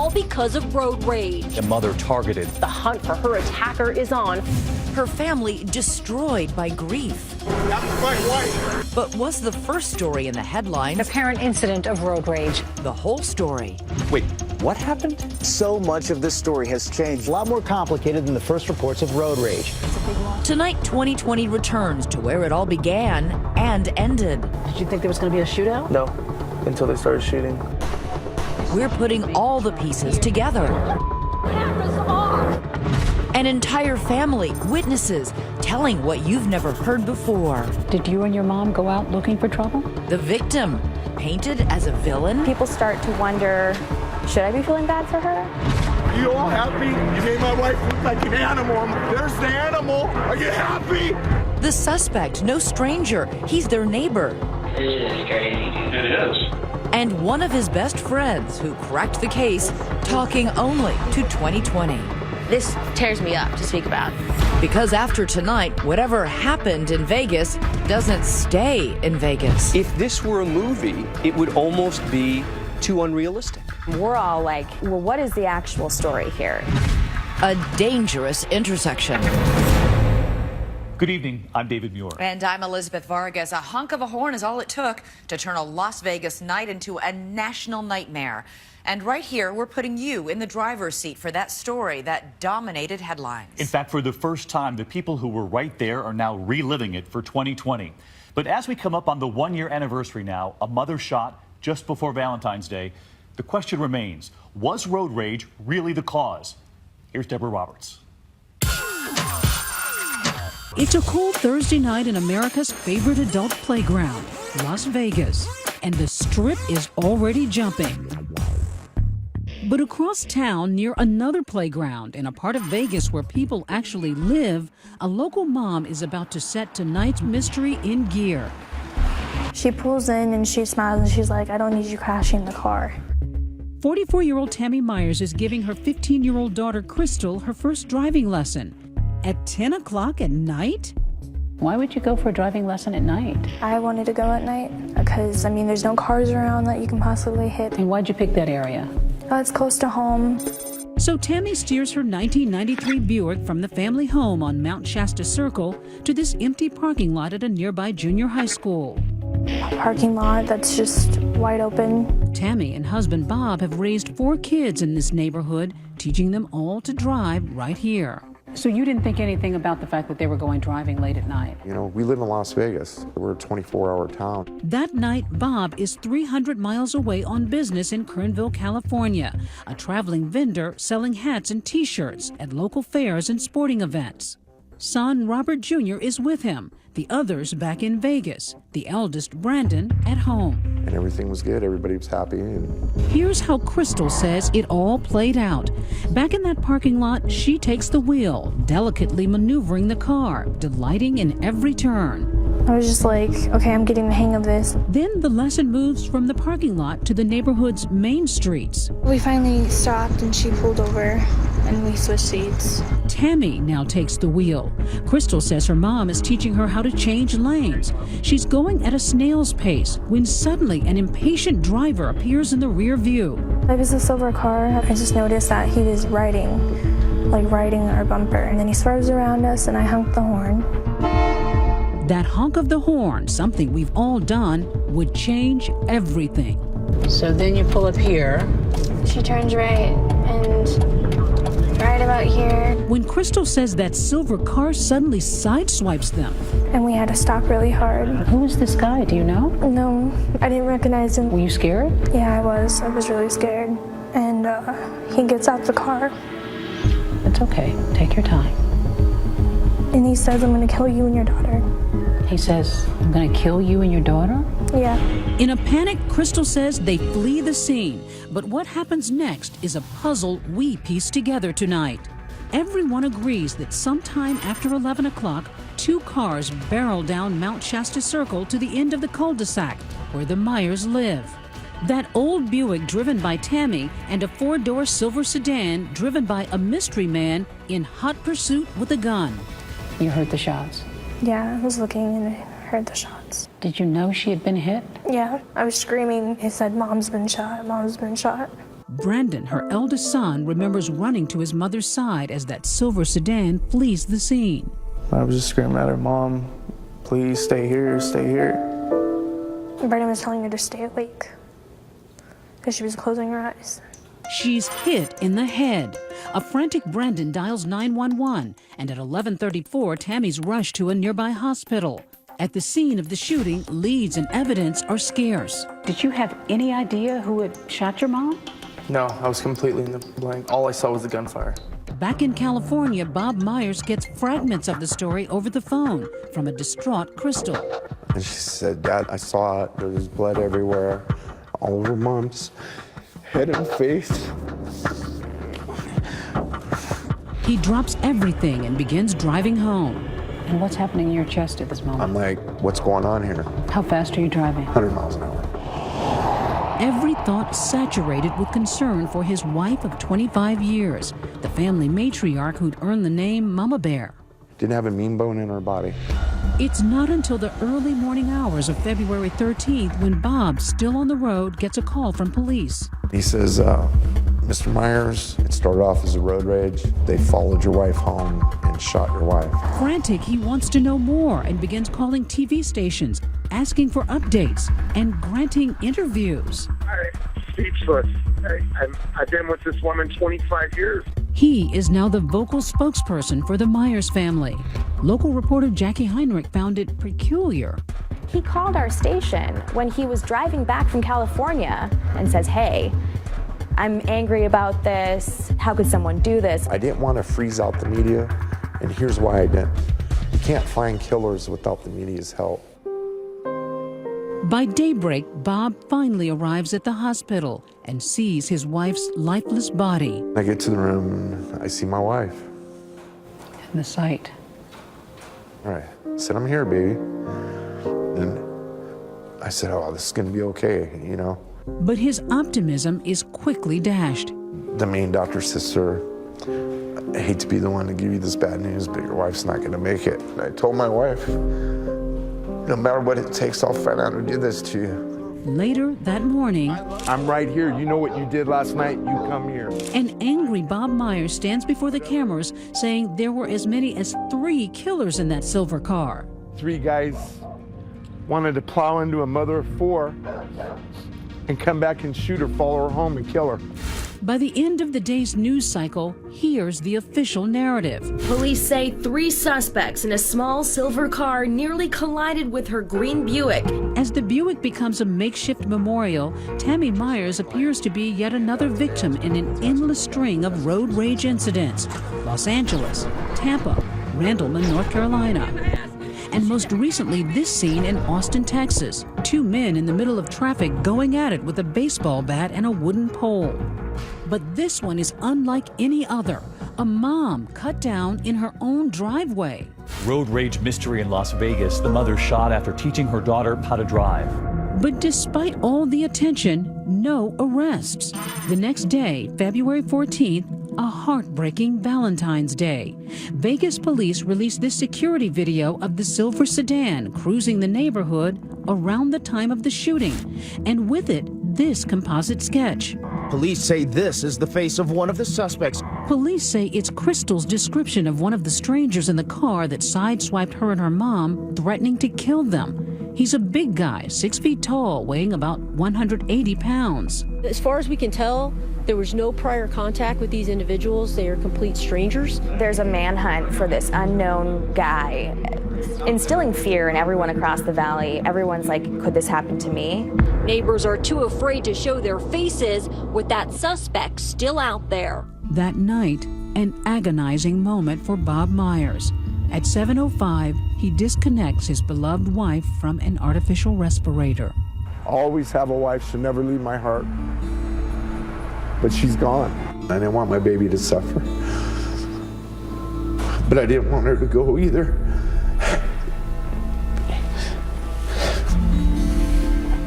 all because of road rage. A mother targeted. The hunt for her attacker is on. Her family destroyed by grief. That's my wife. But was the first story in the headlines Apparent incident of road rage. the whole story? Wait, what happened? So much of this story has changed. A lot more complicated than the first reports of road rage. Tonight, 2020 returns to where it all began and ended. Did you think there was going to be a shootout? No, until they started shooting. We're putting all the pieces together. Cameras off. An entire family, witnesses, telling what you've never heard before. Did you and your mom go out looking for trouble? The victim, painted as a villain. People start to wonder, should I be feeling bad for her? Are you all happy? You made my wife look like an animal. There's the animal. Are you happy? The suspect, no stranger, he's their neighbor. This is crazy. It is. And one of his best friends who cracked the case, talking only to 2020. This tears me up to speak about. Because after tonight, whatever happened in Vegas doesn't stay in Vegas. If this were a movie, it would almost be too unrealistic. We're all like, well, what is the actual story here? A dangerous intersection. Good evening, I'm David Muir. And I'm Elizabeth Vargas. A hunk of a horn is all it took to turn a Las Vegas night into a national nightmare. And right here, we're putting you in the driver's seat for that story that dominated headlines. In fact, for the first time, the people who were right there are now reliving it for 2020. But as we come up on the one-year anniversary now, a mother shot just before Valentine's Day, the question remains, was road rage really the cause? Here's Deborah Roberts. It's a cold Thursday night in America's favorite adult playground, Las Vegas, and the Strip is already jumping. But across town, near another playground in a part of Vegas where people actually live, a local mom is about to set tonight's mystery in gear. She pulls in and she smiles and she's like, I don't need you crashing the car. 44-year-old Tammy Meyers is giving her 15-year-old daughter, Crystal, her first driving lesson. At 10 o'clock at night? Why would you go for a driving lesson at night? I wanted to go at night because, I mean, there's no cars around that you can possibly hit. And why'd you pick that area? It's close to home. So Tammy steers her 1993 Buick from the family home on Mount Shasta Circle to this empty parking lot at a nearby junior high school. A parking lot that's just wide open. Tammy and husband Bob have raised 4 kids in this neighborhood, teaching them all to drive right here. So you didn't think anything about the fact that they were going driving late at night? You know, we live in Las Vegas. We're a 24-hour town. That night, Bob is 300 miles away on business in Kernville, California, a traveling vendor selling hats and T-shirts at local fairs and sporting events. Son Robert Jr. is with him, the others back in Vegas, the eldest Brandon at home. And everything was good. Everybody was happy. Here's how Crystal says it all played out. Back in that parking lot, she takes the wheel, delicately maneuvering the car, delighting in every turn. I was just like, okay, I'm getting the hang of this. Then the lesson moves from the parking lot to the neighborhood's main streets. We finally stopped and she pulled over and we switched seats. Tammy now takes the wheel. Crystal says her mom is teaching her how to change lanes. She's going at a snail's pace when suddenly an impatient driver appears in the rear view. It was a silver car. I just noticed that he was riding our bumper. And then he swerves around us and I honked the horn. That honk of the horn, something we've all done, would change everything. So then you pull up here. She turns right and right about here. When Crystal says that silver car suddenly sideswipes them. And we had to stop really hard. Who is this guy? Do you know? No, I didn't recognize him. Were you scared? Yeah, I was. I was really scared. And he gets out the car. It's okay. Take your time. And he says, I'm going to kill you and your daughter. He says, I'm going to kill you and your daughter? Yeah. In a panic, Crystal says they flee the scene. But what happens next is a puzzle we piece together tonight. Everyone agrees that sometime after 11 o'clock, 2 cars barrel down Mount Shasta Circle to the end of the cul-de-sac where the Meyers live. That old Buick driven by Tammy and a 4-door silver sedan driven by a mystery man in hot pursuit with a gun. You heard the shots? Yeah, I was looking and I heard the shots. Did you know she had been hit? Yeah, I was screaming. He said, Mom's been shot, Mom's been shot. Brandon, her eldest son, remembers running to his mother's side as that silver sedan flees the scene. I was just screaming at her, "Mom, please stay here, stay here." Brandon was telling her to stay awake because she was closing her eyes. She's hit in the head. A frantic Brandon dials 911, and at 11:34, Tammy's rushed to a nearby hospital. At the scene of the shooting, leads and evidence are scarce. Did you have any idea who had shot your mom? No, I was completely in the blank. All I saw was the gunfire. Back in California, Bob Meyers gets fragments of the story over the phone from a distraught Crystal. And she said, "Dad, I saw it. There was blood everywhere, all over Mom's head and face." He drops everything and begins driving home. And what's happening in your chest at this moment? I'm like, "What's going on here?" How fast are you driving? 100 miles an hour. Every thought saturated with concern for his wife of 25 years, the family matriarch who'd earned the name Mama Bear. Didn't have a mean bone in her body. It's not until the early morning hours of February 13th when Bob, still on the road, gets a call from police. He says, "Mr. Myers, it started off as a road rage. They followed your wife home and shot your wife." Frantic, he wants to know more and begins calling TV stations, asking for updates and granting interviews. I'm speechless. I've been with this woman 25 years. He is now the vocal spokesperson for the Myers family. Local reporter Jackie Heinrich found it peculiar. He called our station when he was driving back from California and says, "Hey, I'm angry about this. How could someone do this?" I didn't want to freeze out the media, and here's why I didn't. You can't find killers without the media's help. By daybreak, Bob finally arrives at the hospital and sees his wife's lifeless body. I get to the room and I see my wife. And the sight. All right, I said, "I'm here, baby." And I said, "Oh, this is gonna be okay, you know." But his optimism is quickly dashed. The main doctor says, "Sir, I hate to be the one to give you this bad news, but your wife's not gonna make it." And I told my wife, "No matter what it takes, I'll find out who did this to you." Later that morning, I'm right here. You know what you did last night? You come here. an angry Bob Myers stands before the cameras saying there were as many as 3 killers in that silver car. 3 guys wanted to plow into a mother of 4 and come back and shoot her, follow her home, and kill her. By the end of the day's news cycle, here's the official narrative. Police say 3 suspects in a small silver car nearly collided with her green Buick. As the Buick becomes a makeshift memorial, Tammy Meyers appears to be yet another victim in an endless string of road rage incidents. Los Angeles, Tampa, Randleman, North Carolina. And most recently, this scene in Austin, Texas. 2 men in the middle of traffic going at it with a baseball bat and a wooden pole. But this one is unlike any other. A mom cut down in her own driveway. Road rage mystery in Las Vegas. The mother shot after teaching her daughter how to drive. But despite all the attention, no arrests. The next day, February 14th, a heartbreaking Valentine's Day. Vegas police released this security video of the silver sedan cruising the neighborhood around the time of the shooting, and with it, this composite sketch. Police say this is the face of one of the suspects. Police say it's Crystal's description of one of the strangers in the car that sideswiped her and her mom, threatening to kill them. He's a big guy, 6 feet tall, weighing about 180 pounds. As far as we can tell, there was no prior contact with these individuals. They are complete strangers. There's a manhunt for this unknown guy, instilling fear in everyone across the valley. Everyone's like, could this happen to me? Neighbors are too afraid to show their faces with that suspect still out there. That night, an agonizing moment for Bob Myers. At 7:05, he disconnects his beloved wife from an artificial respirator. I'll always have a wife. She'll never leave my heart. But she's gone. I didn't want my baby to suffer. But I didn't want her to go either.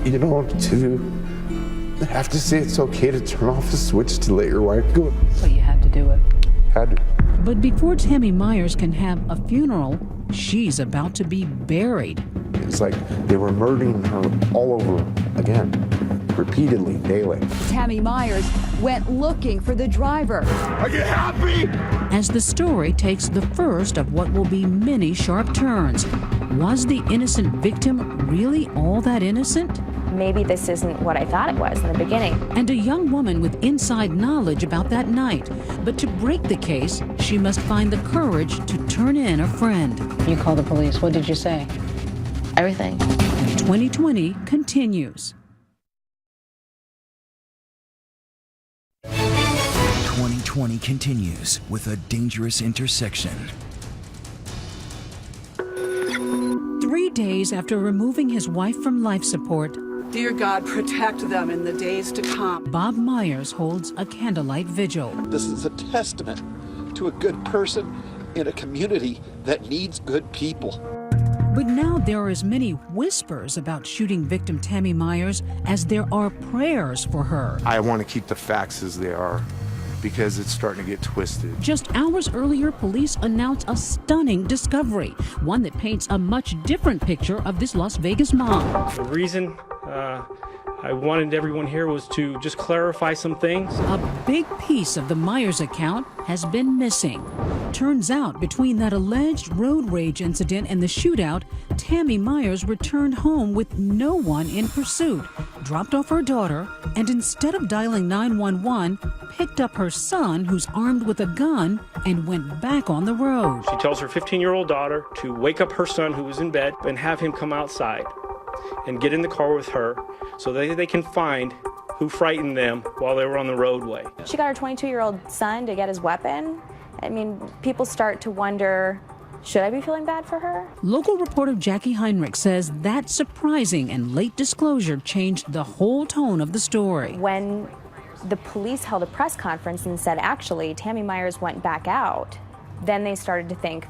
You know, to have to say it's okay to turn off the switch to let your wife go. So you had to do it. Had to. But before Tammy Meyers can have a funeral, she's about to be buried. It's like they were murdering her all over again. repeatedly, daily. Tammy Meyers went looking for the driver. Are you happy? As the story takes the first of what will be many sharp turns, was the innocent victim really all that innocent? Maybe this isn't what I thought it was in the beginning. And a young woman with inside knowledge about that night. But to break the case, she must find the courage to turn in a friend. You called the police. What did you say? Everything. 2020 continues. 2020 continues with a dangerous intersection. 3 days after removing his wife from life support, dear God, protect them in the days to come. Bob Meyers holds a candlelight vigil. This is a testament to a good person in a community that needs good people. But now there are as many whispers about shooting victim Tammy Meyers as there are prayers for her. I want to keep the facts as they are because it's starting to get twisted. Just hours earlier, police announced a stunning discovery, one that paints a much different picture of this Las Vegas mom. The reason I wanted everyone here was to just clarify some things. A big piece of the Meyers account has been missing. Turns out, between that alleged road rage incident and the shootout, Tammy Meyers returned home with no one in pursuit, dropped off her daughter, and instead of dialing 911, picked up her son, who's armed with a gun, and went back on the road. She tells her 15-year-old daughter to wake up her son, who was in bed, and have him come outside and get in the car with her so that they can find who frightened them while they were on the roadway. She got her 22-year-old son to get his weapon. I mean, people start to wonder, should I be feeling bad for her? Local reporter Jackie Heinrich says that surprising and late disclosure changed the whole tone of the story. When the police held a press conference and said, actually, Tammy Meyers went back out, then they started to think,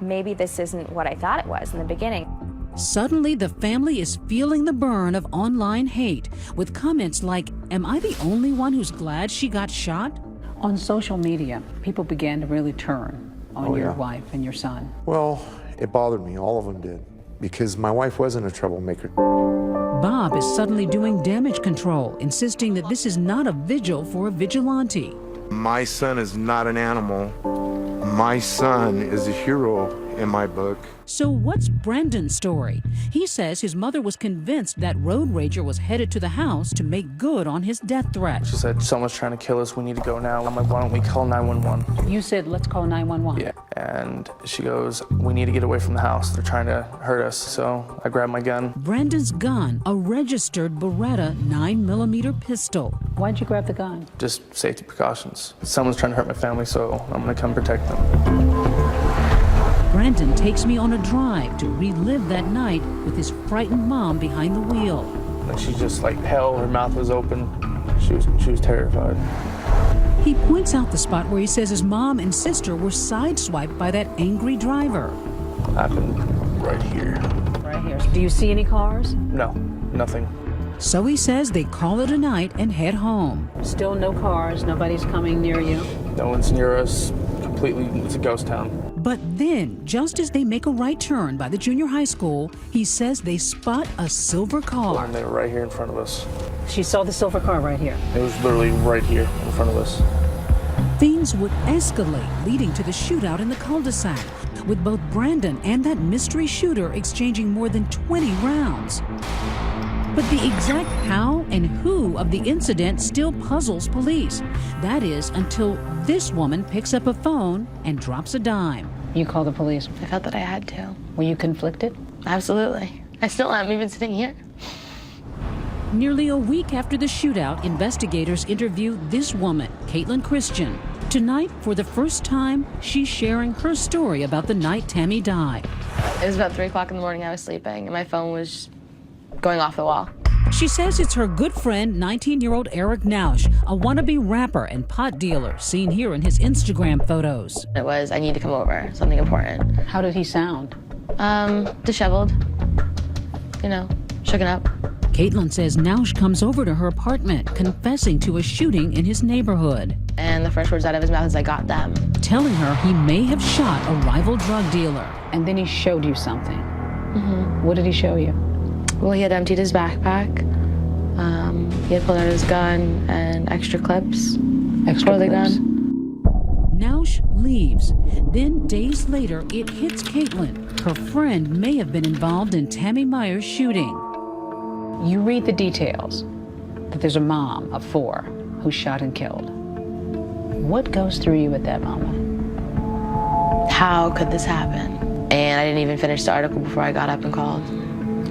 maybe this isn't what I thought it was in the beginning. Suddenly, the family is feeling the burn of online hate, with comments like, "Am I the only one who's glad she got shot?" On social media, people began to really turn on your wife and your son. Well, it bothered me. All of them did. Because my wife wasn't a troublemaker. Bob is suddenly doing damage control, insisting that this is not a vigil for a vigilante. My son is not an animal. My son is a hero in my book. So what's Brandon's story? He says his mother was convinced that road rager was headed to the house to make good on his death threat. She said, someone's trying to kill us, we need to go now. I'm like, why don't we call 911? You said, let's call 911. Yeah, and she goes, we need to get away from the house. They're trying to hurt us. So I grabbed my gun. Brandon's gun, a registered Beretta 9mm pistol. Why'd you grab the gun? Just safety precautions. Someone's trying to hurt my family, so I'm gonna come protect them. Brandon takes me on a drive to relive that night with his frightened mom behind the wheel. And she's just like hell, her mouth was open. She was terrified. He points out the spot where he says his mom and sister were sideswiped by that angry driver. Happened right here. Right here. Do you see any cars? No, nothing. So he says they call it a night and head home. Still no cars, nobody's coming near you. No one's near us, completely, it's a ghost town. But then, just as they make a right turn by the junior high school, he says they spot a silver car. And they were right here in front of us. She saw the silver car right here. It was literally right here in front of us. Things would escalate, leading to the shootout in the cul-de-sac, with both Brandon and that mystery shooter exchanging more than 20 rounds. But the exact how and who of the incident still puzzles police. That is, until this woman picks up a phone and drops a dime. You call the police? I felt that I had to. Were you conflicted? Absolutely. I still am, even sitting here. Nearly a week after the shootout, investigators interview this woman, Caitlin Christian. Tonight, for the first time, she's sharing her story about the night Tammy died. It was about 3 o'clock in the morning. I was sleeping, and my phone was going off the wall. She says it's her good friend, 19-year-old Eric Nausch, a wannabe rapper and pot dealer, seen here in his Instagram photos. It was, I need to come over, something important. How did he sound? Disheveled. You know, shooken up. Caitlin says Nausch comes over to her apartment, confessing to a shooting in his neighborhood. And the first words out of his mouth is, I got them. Telling her he may have shot a rival drug dealer. And then he showed you something. Mm-hmm. What did he show you? Well, he had emptied his backpack, He had pulled out his gun and extra clips for the gun. Naush leaves. Then, days later, it hits Caitlin. Her friend may have been involved in Tammy Meyers' shooting. You read the details that there's a mom of 4 who's shot and killed. What goes through you at that moment? How could this happen? And I didn't even finish the article before I got up and called.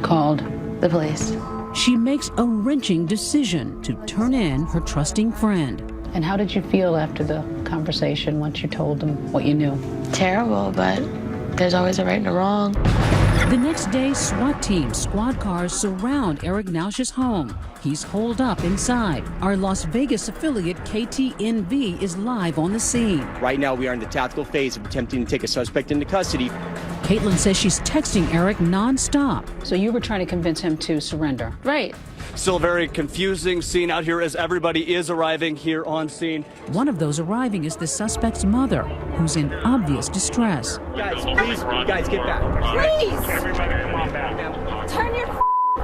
Called? The police. She makes a wrenching decision to turn in her trusting friend. And how did you feel after the conversation once you told them what you knew? Terrible, but there's always a right and a wrong. The next day, SWAT teams, squad cars surround Eric Naush's home. He's holed up inside. Our Las Vegas affiliate, KTNV, is live on the scene. Right now, we are in the tactical phase of attempting to take a suspect into custody. Caitlin says she's texting Eric nonstop. So you were trying to convince him to surrender? Right. Still a very confusing scene out here as everybody is arriving here on scene. One of those arriving is the suspect's mother, who's in obvious distress. Guys, please, you guys get back. Please! Turn your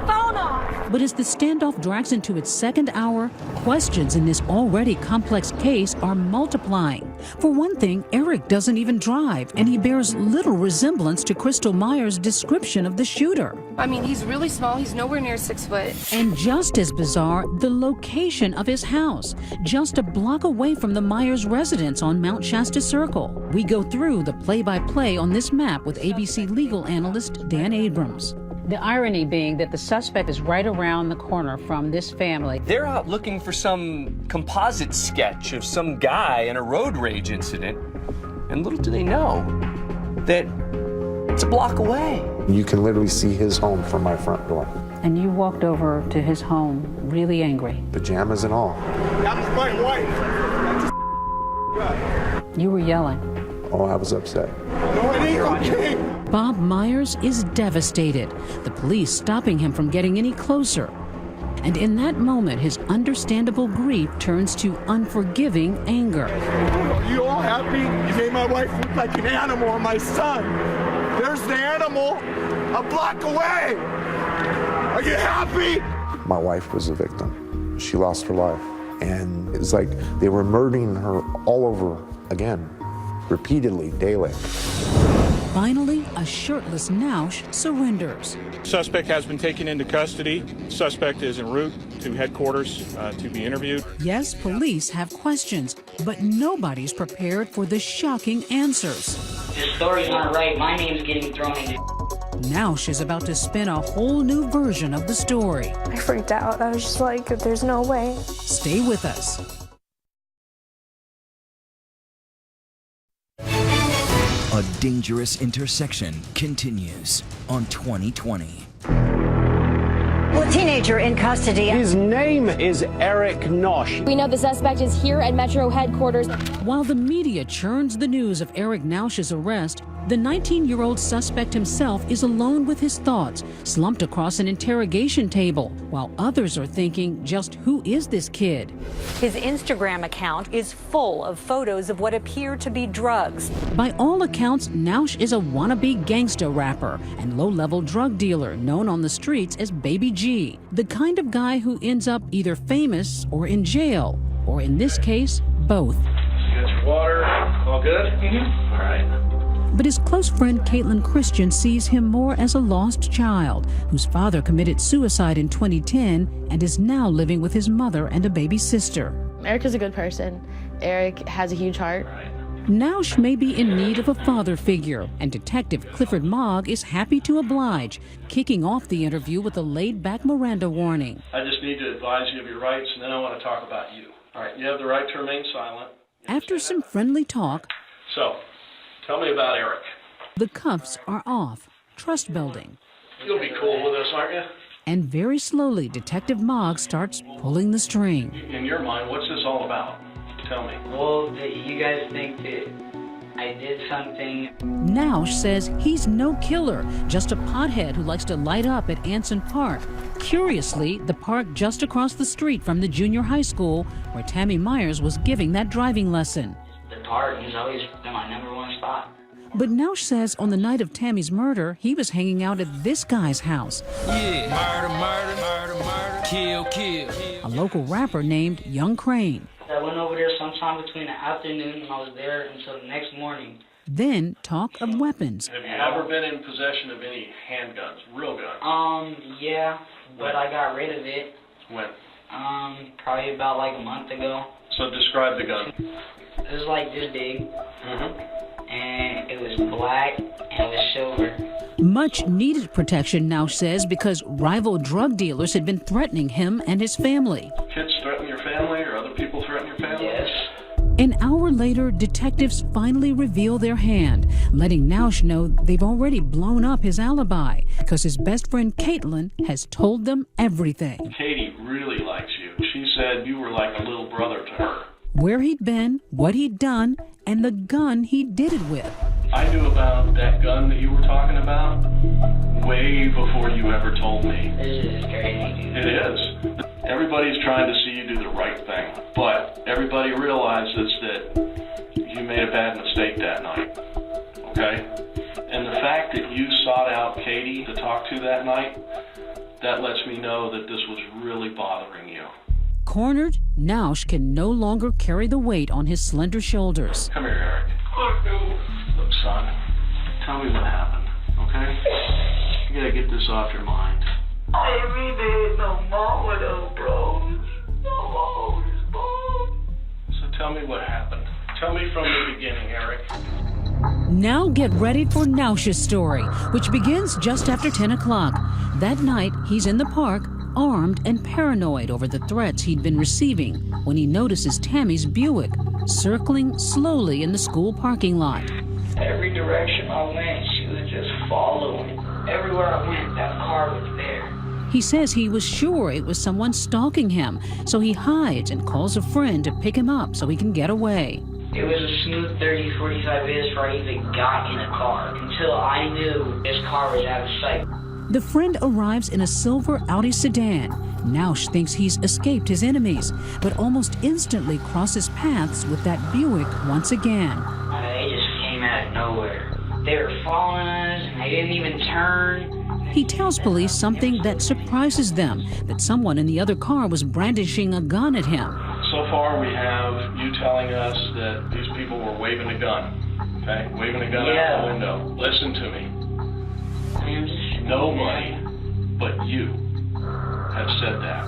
phone off! But as the standoff drags into its second hour, questions in this already complex case are multiplying. For one thing, Eric doesn't even drive, and he bears little resemblance to Crystal Meyers' description of the shooter. I mean, he's really small. He's nowhere near 6 foot. And just as bizarre, the location of his house, just a block away from the Meyers residence on Mount Shasta Circle. We go through the play-by-play on this map with ABC legal analyst Dan Abrams. The irony being that the suspect is right around the corner from this family. They're out looking for some composite sketch of some guy in a road rage incident. And little do they know that it's a block away. You can literally see his home from my front door. And you walked over to his home really angry. Pajamas and all. That was my wife. You were yelling. Oh, I was upset. No, it ain't okay. Bob Meyers is devastated, the police stopping him from getting any closer. And in that moment, his understandable grief turns to unforgiving anger. Are you all happy? You made my wife look like an animal and my son. There's the animal a block away. Are you happy? My wife was a victim. She lost her life. And it's like they were murdering her all over again, repeatedly, daily. Finally, a shirtless Naush surrenders. Suspect has been taken into custody. Suspect is en route to headquarters to be interviewed. Yes, police have questions, but nobody's prepared for the shocking answers. This story's not right. My name's getting thrown in. Naush is about to spin a whole new version of the story. I freaked out. I was just like, there's no way. Stay with us. A Dangerous Intersection continues on 2020. Well, teenager in custody. His name is Eric Naush. We know the suspect is here at Metro headquarters. While the media churns the news of Eric Naush's arrest, the 19-year-old suspect himself is alone with his thoughts, slumped across an interrogation table, while others are thinking, just who is this kid? His Instagram account is full of photos of what appear to be drugs. By all accounts, Naush is a wannabe gangsta rapper and low-level drug dealer known on the streets as Baby G, the kind of guy who ends up either famous or in jail, or in this case, both. You got your water, all good? Mm-hmm. All right. But his close friend Caitlin Christian sees him more as a lost child whose father committed suicide in 2010 and is now living with his mother and a baby sister. Eric is a good person. Eric has a huge heart. Naush may be in need of a father figure, and Detective Clifford Mogg is happy to oblige, kicking off the interview with a laid-back Miranda warning. I just need to advise you of your rights, and then I want to talk about you. All right, you have the right to remain silent. After some friendly talk, So, tell me about Eric. the cuffs are off, trust building. You'll be cool with us, aren't you? And very slowly, Detective Mogg starts pulling the string. In your mind, what's this all about? Tell me. Well, you guys think that I did something. Naush says he's no killer, just a pothead who likes to light up at Anson Park. Curiously, the park just across the street from the junior high school where Tammy Meyers was giving that driving lesson. The park has always been my #1 spot. But Naush says on the night of Tammy's murder, he was hanging out at this guy's house. Yeah, murder, murder, murder, murder. Kill, kill. A local rapper named Young Crane. I went over there sometime between the afternoon and I was there until the next morning. Then talk of weapons. Have you ever been in possession of any handguns, real guns? Yeah, but I got rid of it. When? Probably about like a month ago. So describe the gun. It was like this big, and it was black, and it was silver. Much needed protection, Nausch says, because rival drug dealers had been threatening him and his family. Kids threaten your family or other people threaten your family? Yes. An hour later, detectives finally reveal their hand, letting Nausch know they've already blown up his alibi because his best friend Caitlin has told them everything. Katie really likes you. She said you were like a little brother to her. Where he'd been, what he'd done, and the gun he did it with. I knew about that gun that you were talking about way before you ever told me. This is crazy. It is. Everybody's trying to see you do the right thing, but everybody realizes that you made a bad mistake that night, okay? And the fact that you sought out Katie to talk to that night, that lets me know that this was really bothering you. Cornered, Nausch can no longer carry the weight on his slender shoulders. Come here, Eric. Look, son, tell me what happened, okay? You gotta get this off your mind. I ain't mean to hit no more with those bros. No more with this bro. So tell me what happened. Tell me from the beginning, Eric. Now get ready for Nausch's story, which begins just after 10 o'clock. That night, he's in the park, armed and paranoid over the threats he'd been receiving when he notices Tammy's Buick circling slowly in the school parking lot. Every direction I went, she was just following. Everywhere I went, that car was there. He says he was sure it was someone stalking him, so he hides and calls a friend to pick him up so he can get away. It was a smooth 30, 45 minutes before I even got in a car, until I knew this car was out of sight. The friend arrives in a silver Audi sedan. Nausch thinks he's escaped his enemies, but almost instantly crosses paths with that Buick once again. They just came out of nowhere. They were following us, and they didn't even turn. He tells police something that surprises them, that someone in the other car was brandishing a gun at him. So far, we have you telling us that these people were waving a gun, okay? Waving a gun out the window. Listen to me. Nobody but you have said that.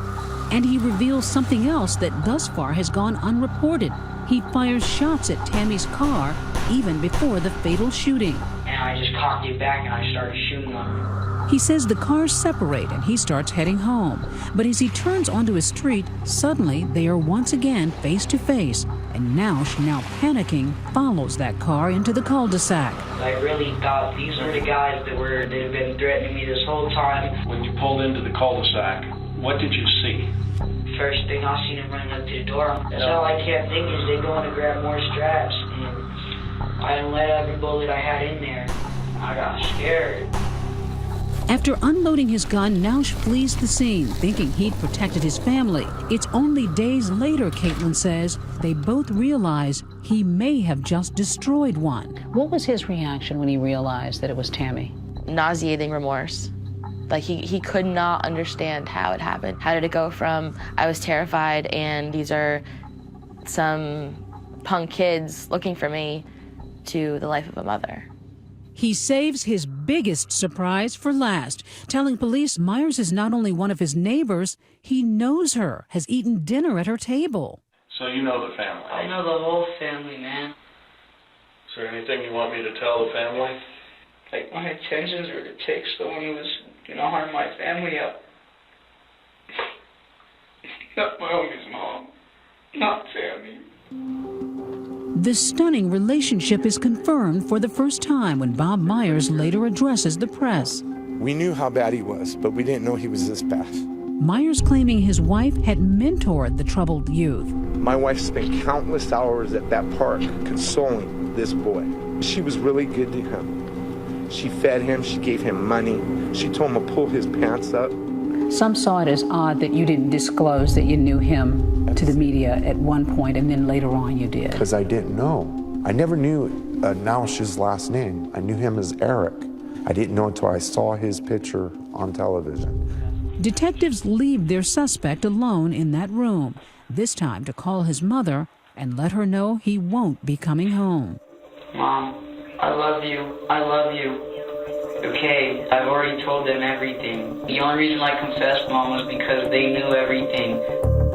And he reveals something else that thus far has gone unreported. He fires shots at Tammy's car even before the fatal shooting. And I just cocked it back and I started shooting them. He says the cars separate and he starts heading home. But as he turns onto his street, suddenly they are once again face to face. And Nausch, now panicking, follows that car into the cul-de-sac. I really thought these were the guys that have been threatening me this whole time. When you pulled into the cul-de-sac, what did you see? First thing I seen them running up to the door. That's all I kept thinking is they going to grab more straps. And I didn't let every bullet I had in there. I got scared. After unloading his gun, Nausch flees the scene, thinking he'd protected his family. It's only days later, Caitlin says, they both realize he may have just destroyed one. What was his reaction when he realized that it was Tammy? Nauseating remorse. Like he could not understand how it happened. How did it go from I was terrified and these are some punk kids looking for me to the life of a mother? He saves his biggest surprise for last, telling police Meyers is not only one of his neighbors, he knows her, has eaten dinner at her table. So you know the family? I know the whole family, man. Is there anything you want me to tell the family? Like, my intentions were to take someone who was gonna harm my family up. Not my homie's mom. Not Tammy. The stunning relationship is confirmed for the first time when Bob Meyers later addresses the press. We knew how bad he was, but we didn't know he was this bad. Meyers claiming his wife had mentored the troubled youth. My wife spent countless hours at that park consoling this boy. She was really good to him. She fed him, she gave him money, she told him to pull his pants up. Some saw it as odd that you didn't disclose that you knew him to the media at one point, and then later on you did. Because I didn't know. I never knew Nausch's last name. I knew him as Eric. I didn't know until I saw his picture on television. Detectives leave their suspect alone in that room, this time to call his mother and let her know he won't be coming home. Mom, I love you. I love you. Okay, I've already told them everything. The only reason I confessed, Mom, was because they knew everything.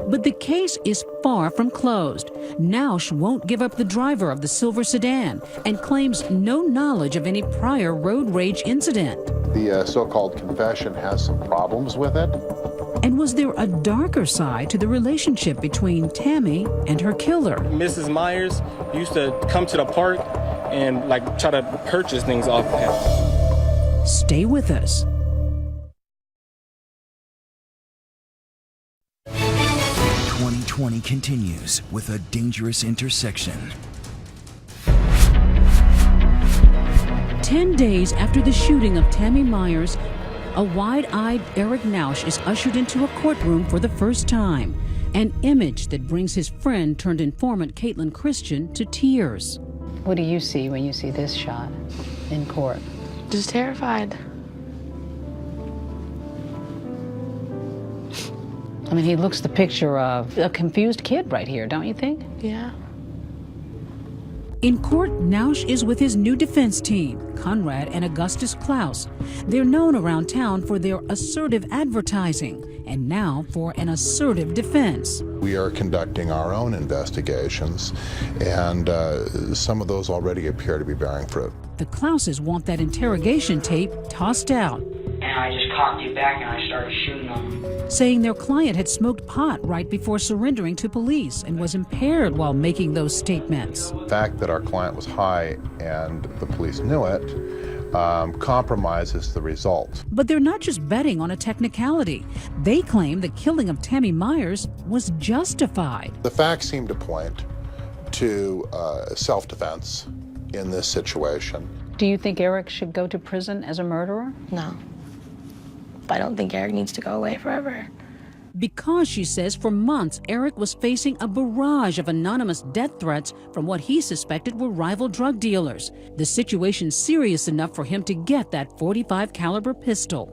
But the case is far from closed. Nausch won't give up the driver of the silver sedan and claims no knowledge of any prior road rage incident. The so-called confession has some problems with it. And was there a darker side to the relationship between Tammy and her killer? Mrs. Meyers used to come to the park and try to purchase things off of him. Stay with us. 2020 continues with a dangerous intersection. 10 days after the shooting of Tammy Meyers, a wide-eyed Eric Nausch is ushered into a courtroom for the first time, an image that brings his friend turned informant Caitlin Christian to tears. What do you see when you see this shot in court? Just terrified. I mean, he looks the picture of a confused kid right here, don't you think? Yeah. In court, Nausch is with his new defense team, Conrad and Augustus Klaus. They're known around town for their assertive advertising, and now for an assertive defense. We are conducting our own investigations, and some of those already appear to be bearing fruit. The Klauses want that interrogation tape tossed out, And I just cocked it back and I started shooting them. saying their client had smoked pot right before surrendering to police and was impaired while making those statements. The fact that our client was high and the police knew it compromises the result. But they're not just betting on a technicality. They claim the killing of Tammy Meyers was justified. The facts seem to point to self-defense in this situation. Do you think Eric should go to prison as a murderer? No. I don't think Eric needs to go away forever. Because, she says, for months, Eric was facing a barrage of anonymous death threats from what he suspected were rival drug dealers. The situation serious enough for him to get that .45 caliber pistol.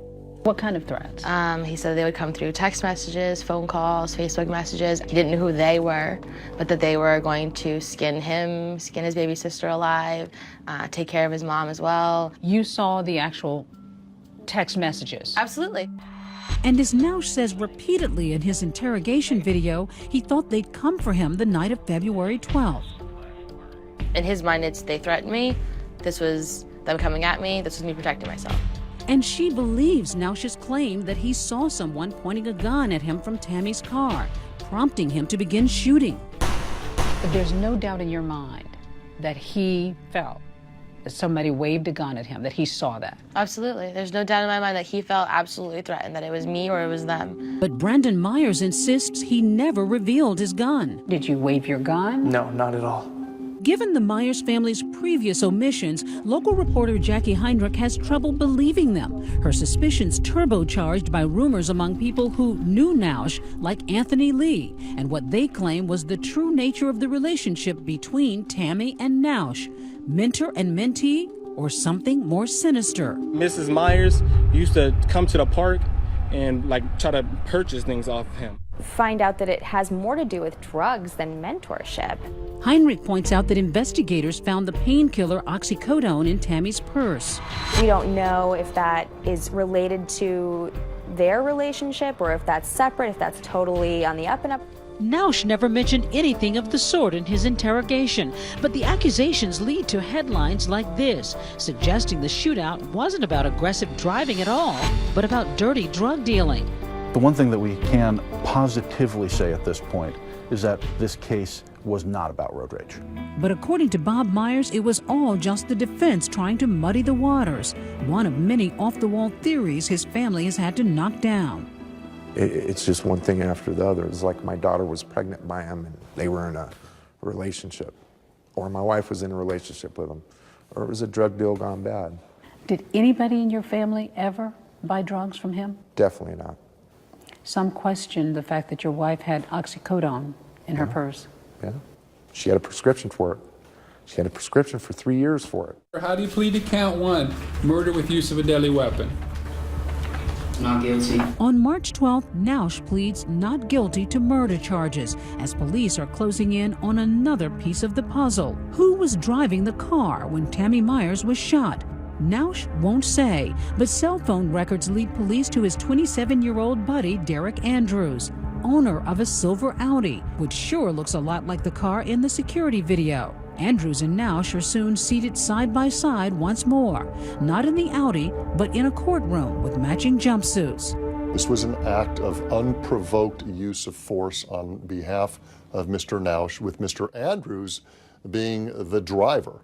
What kind of threats? He said they would come through text messages, phone calls, Facebook messages. He didn't know who they were, but that they were going to skin him, skin his baby sister alive, take care of his mom as well. You saw the actual text messages? Absolutely. And as Nausch says repeatedly in his interrogation video, he thought they'd come for him the night of February 12th. In his mind, it's they threatened me, this was them coming at me, this was me protecting myself. And she believes Nausch's claim that he saw someone pointing a gun at him from Tammy's car, prompting him to begin shooting. But there's no doubt in your mind that he felt that somebody waved a gun at him, that he saw that. Absolutely. There's no doubt in my mind that he felt absolutely threatened, that it was me or it was them. But Brandon Myers insists he never revealed his gun. Did you wave your gun? No, not at all. Given the Myers family's previous omissions, local reporter Jackie Heinrich has trouble believing them. Her suspicions turbocharged by rumors among people who knew Nausch, like Anthony Lee, and what they claim was the true nature of the relationship between Tammy and Nausch. Mentor and mentee, or something more sinister. Mrs. Meyers used to come to the park and try to purchase things off of him. Find out that it has more to do with drugs than mentorship. Heinrich points out that investigators found the painkiller oxycodone in Tammy's purse. We don't know if that is related to their relationship or if that's separate, if that's totally on the up and up. Nausch never mentioned anything of the sort in his interrogation, but the accusations lead to headlines like this, suggesting the shootout wasn't about aggressive driving at all, but about dirty drug dealing. The one thing that we can positively say at this point is that this case was not about road rage. But according to Bob Myers, it was all just the defense trying to muddy the waters, one of many off-the-wall theories his family has had to knock down. It's just one thing after the other. It's like my daughter was pregnant by him and they were in a relationship, or my wife was in a relationship with him, or it was a drug deal gone bad. Did anybody in your family ever buy drugs from him? Definitely not. Some questioned the fact that your wife had oxycodone in her purse. Yeah. She had a prescription for it. She had a prescription for 3 years for it. How do you plead to count one, murder with use of a deadly weapon? not guilty. On March 12th, Nausch pleads not guilty to murder charges as police are closing in on another piece of the puzzle. Who was driving the car when Tammy Meyers was shot? Nausch won't say, but cell phone records lead police to his 27-year-old buddy, Derek Andrews, owner of a silver Audi, which sure looks a lot like the car in the security video. Andrews and Nausch are soon seated side by side once more, not in the Audi, but in a courtroom with matching jumpsuits. This was an act of unprovoked use of force on behalf of Mr. Nausch, with Mr. Andrews being the driver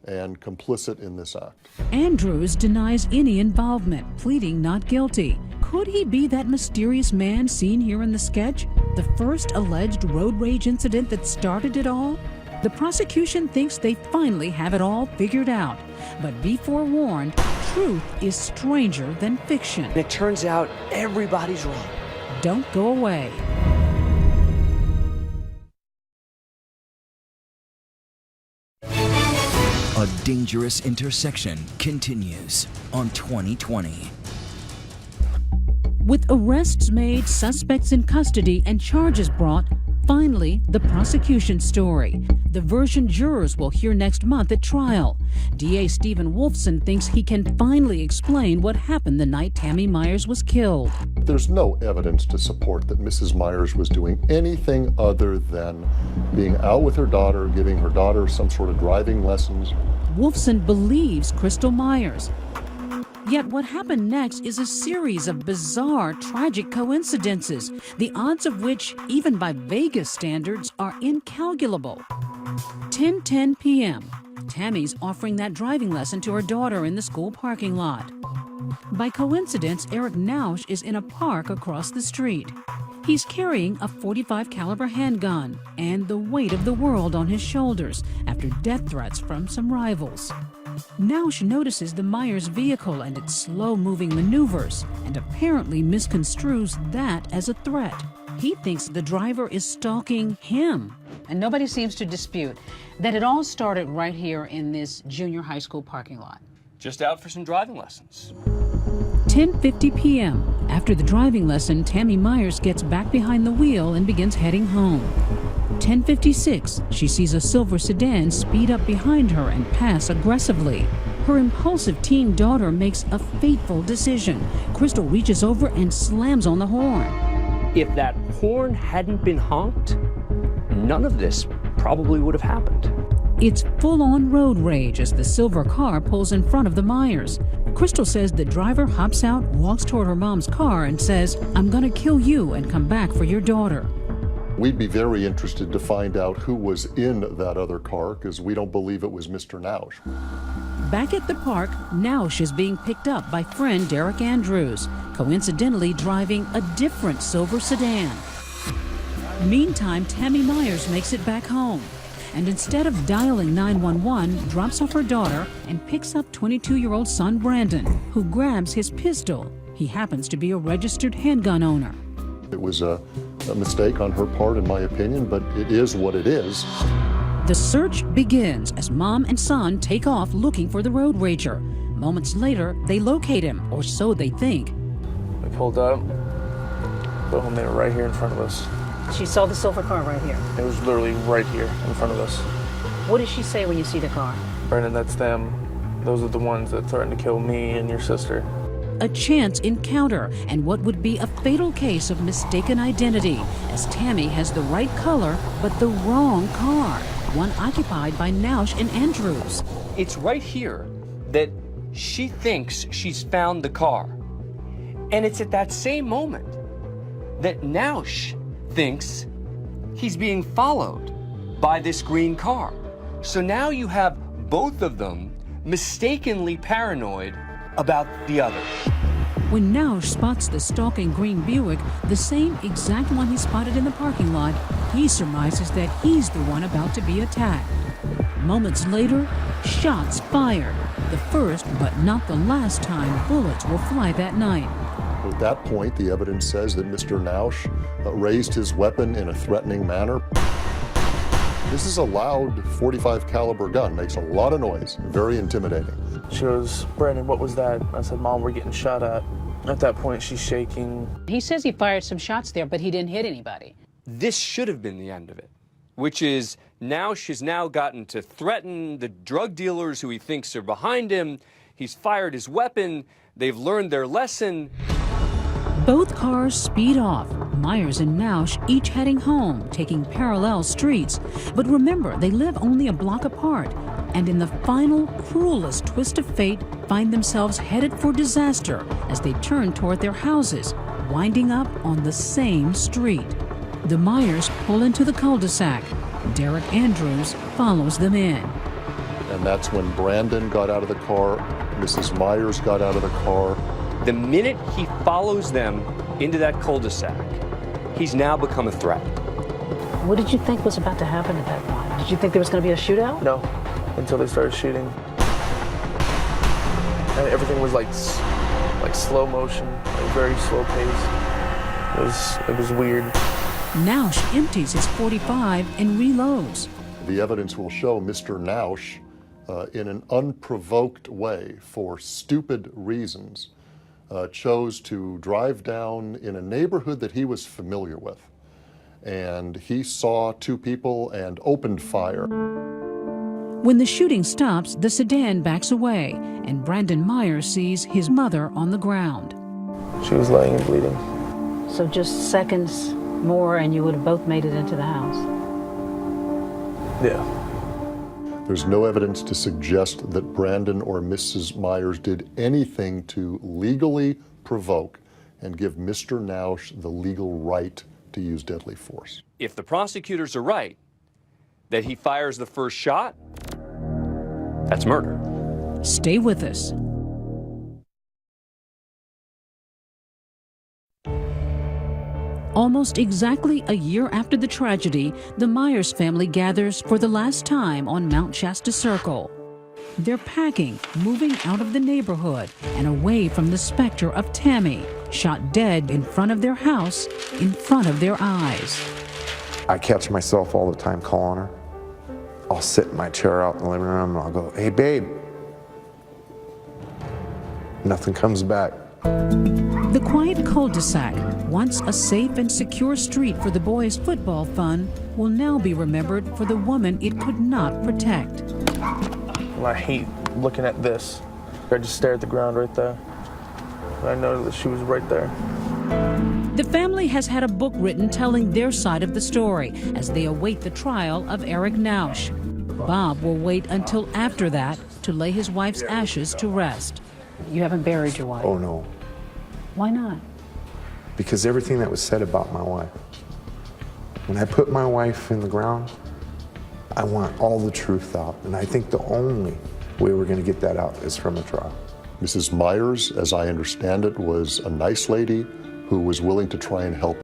and complicit in this act. Andrews denies any involvement, pleading not guilty. Could he be that mysterious man seen here in the sketch? The first alleged road rage incident that started it all? The prosecution thinks they finally have it all figured out. But be forewarned, truth is stranger than fiction. It turns out everybody's wrong. Don't go away. A Dangerous Intersection continues on 2020. With arrests made, suspects in custody, and charges brought, finally, the prosecution story. The version jurors will hear next month at trial. DA Stephen Wolfson thinks he can finally explain what happened the night Tammy Meyers was killed. There's no evidence to support that Mrs. Meyers was doing anything other than being out with her daughter, giving her daughter some sort of driving lessons. Wolfson believes Crystal Meyers. Yet what happened next is a series of bizarre, tragic coincidences, the odds of which, even by Vegas standards, are incalculable. 10:10 p.m. Tammy's offering that driving lesson to her daughter in the school parking lot. By coincidence, Eric Nausch is in a park across the street. He's carrying a .45 caliber handgun and the weight of the world on his shoulders after death threats from some rivals. Nausch notices the Meyers vehicle and its slow-moving maneuvers and apparently misconstrues that as a threat. He thinks the driver is stalking him. And nobody seems to dispute that it all started right here in this junior high school parking lot. Just out for some driving lessons. 10:50 p.m. After the driving lesson, Tammy Meyers gets back behind the wheel and begins heading home. 10:56, she sees a silver sedan speed up behind her and pass aggressively. Her impulsive teen daughter makes a fateful decision. Crystal reaches over and slams on the horn. If that horn hadn't been honked, none of this probably would have happened. It's full-on road rage as the silver car pulls in front of the Meyers. Crystal says the driver hops out, walks toward her mom's car, and says, "I'm gonna kill you and come back for your daughter." We'd be very interested to find out who was in that other car, because we don't believe it was Mr. Nausch. Back at the park, Nausch is being picked up by friend Derek Andrews, coincidentally driving a different silver sedan. Meantime, Tammy Meyers makes it back home, and instead of dialing 911, drops off her daughter and picks up 22-year-old son Brandon, who grabs his pistol. He happens to be a registered handgun owner. It was a mistake on her part, in my opinion, but it is what it is. The search begins as mom and son take off looking for the road rager. Moments later, they locate him, or so they think. We pulled up, boom, they were right here in front of us. She saw the silver car right here. It was literally right here in front of us. What does she say when you see the car? Brandon, that's them. Those are the ones that threatened to kill me and your sister. A chance encounter and what would be a fatal case of mistaken identity, as Tammy has the right color but the wrong car, one occupied by Nausch and Andrews. It's right here that she thinks she's found the car. And it's at that same moment that Nausch thinks he's being followed by this green car. So now you have both of them mistakenly paranoid about the other. When Nausch spots the stalking green Buick, the same exact one he spotted in the parking lot, he surmises that he's the one about to be attacked. Moments later, shots fired. The first, but not the last time bullets will fly that night. At that point, the evidence says that Mr. Nausch raised his weapon in a threatening manner. This is a loud .45 caliber gun, makes a lot of noise, very intimidating. She goes, "Brandon, what was that?" I said, "Mom, we're getting shot at." At that point, she's shaking. He says he fired some shots there, but he didn't hit anybody. This should have been the end of it, which is now she's now gotten to threaten the drug dealers who he thinks are behind him. He's fired his weapon. They've learned their lesson. Both cars speed off, Meyers and Nausch each heading home, taking parallel streets. But remember, they live only a block apart, and in the final, cruelest twist of fate, find themselves headed for disaster as they turn toward their houses, winding up on the same street. The Meyers pull into the cul-de-sac. Derek Andrews follows them in. And that's when Brandon got out of the car, Mrs. Meyers got out of the car. The minute he follows them into that cul-de-sac, he's now become a threat. What did you think was about to happen at that point? Did you think there was going to be a shootout? No, until they started shooting. And everything was like slow motion, like very slow pace. It was weird. Nausch empties his .45 and reloads. The evidence will show Mr. Nausch, in an unprovoked way, for stupid reasons, chose to drive down in a neighborhood that he was familiar with. And he saw two people and opened fire. When the shooting stops, the sedan backs away, and Brandon Meyers sees his mother on the ground. She was laying and bleeding. So just seconds more and you would have both made it into the house? Yeah. There's no evidence to suggest that Brandon or Mrs. Meyers did anything to legally provoke and give Mr. Nausch the legal right to use deadly force. If the prosecutors are right, that he fires the first shot, that's murder. Stay with us. Almost exactly a year after the tragedy, the Meyers family gathers for the last time on Mount Shasta Circle. They're packing, moving out of the neighborhood and away from the specter of Tammy, shot dead in front of their house, in front of their eyes. I catch myself all the time calling her. I'll sit in my chair out in the living room and I'll go, "Hey, babe." Nothing comes back. The quiet cul-de-sac, once a safe and secure street for the boys' football fun, will now be remembered for the woman it could not protect. I hate looking at this. I just stare at the ground right there. And I know that she was right there. The family has had a book written telling their side of the story as they await the trial of Eric Nausch. Bob will wait until after that to lay his wife's ashes to rest. You haven't buried your wife? Oh, no. Why not? Because everything that was said about my wife. When I put my wife in the ground, I want all the truth out. And I think the only way we're going to get that out is from a trial. Mrs. Meyers, as I understand it, was a nice lady who was willing to try and help